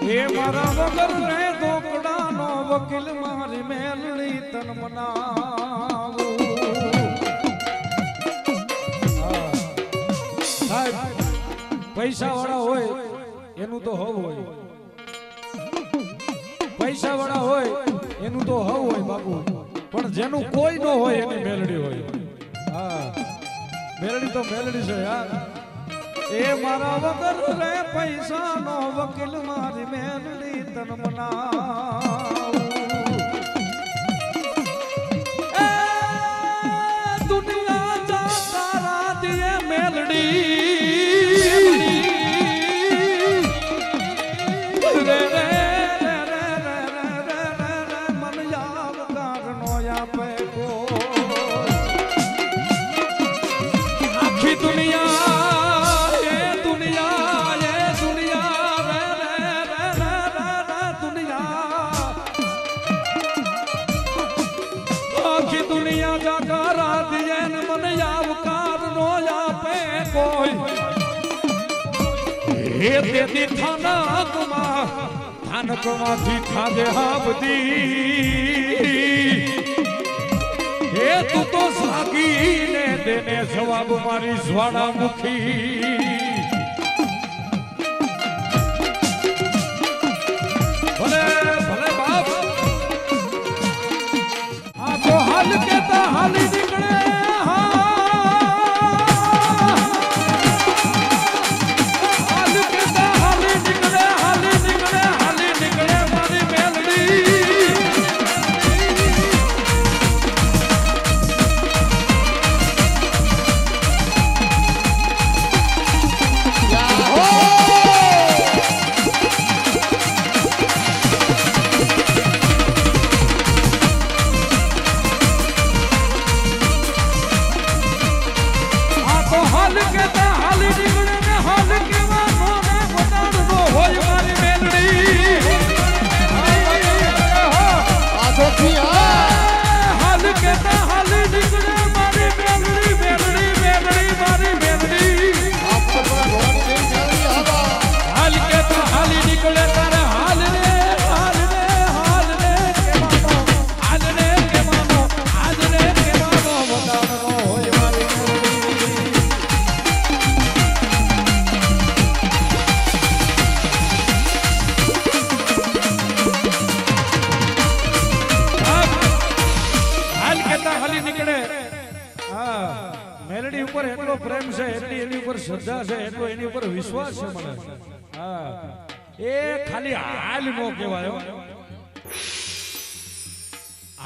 એ મારા વગર ને ધોકડાનો વકીલ મારી મેલડી તન મનાવું પૈસા વાળા હોય એનું તો હવ હોય પૈસા વાળા હોય એનું તો હવ હોય બાપુ પણ જેનું કોઈ ન હોય એની મેલડી હોય હા મેલડી તો મેલડી છે યાર એ મારા વગર રે પૈસા નો વકીલ મારી મેલડી તન મનાવું એ દુનિયા જાતા રાતીએ મેલડી રે રે મન યાદ કારનો આપે કો આખી દુનિયા दुनिया जाकर राधियन मन यावकार नो यापे कोई हे तेदी थानकमा थी खादे हाबदी हे तू तो सागी ने देने जवाब मारी ज्वालामुखी भले भले बाप आपको हाल कहता हाली निकले हाल कहता हाली निकले मारी मेलडी हाल कहता हाली निकले ने हाल केवा मोने बताड़नो होय मारी मेलडी हाल कहता हाली निकले मारी मेलडी मेलडी मेलडी मारी मेलडी हाल कहता हाली निकले तारे हाल रे के मानो बताड़नो होय मारी નીકળે હા મેલડી ઉપર એટલો પ્રેમ છે એટલી એની ઉપર શ્રદ્ધા છે એટલો એની ઉપર વિશ્વાસ છે મને હા એ ખાલી હાલ નો કહેવાય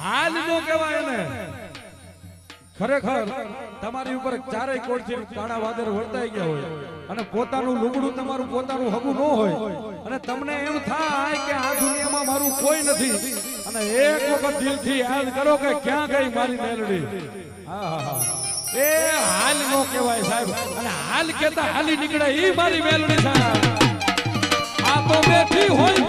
હાલ નો કહેવાય ને ખરેખર તમારી ઉપર ચારેય કોરથી કાણા વાદર વર્તાઈ ગયા હોય અને પોતાનું લુગડું તમારું પોતાનું હગું ન હોય અને તમને એમ થાય કે આ દુનિયામાં મારું કોઈ નથી અને એક વખત દિલથી યાદ કરો કે ક્યાં ગઈ મારી મેલડી એ હાલ નો કહેવાય સાહેબ અને હાલ કેતા હાલી નીકળે ઈ મારી મેલડી સાહેબ આ તો બેઠી હોય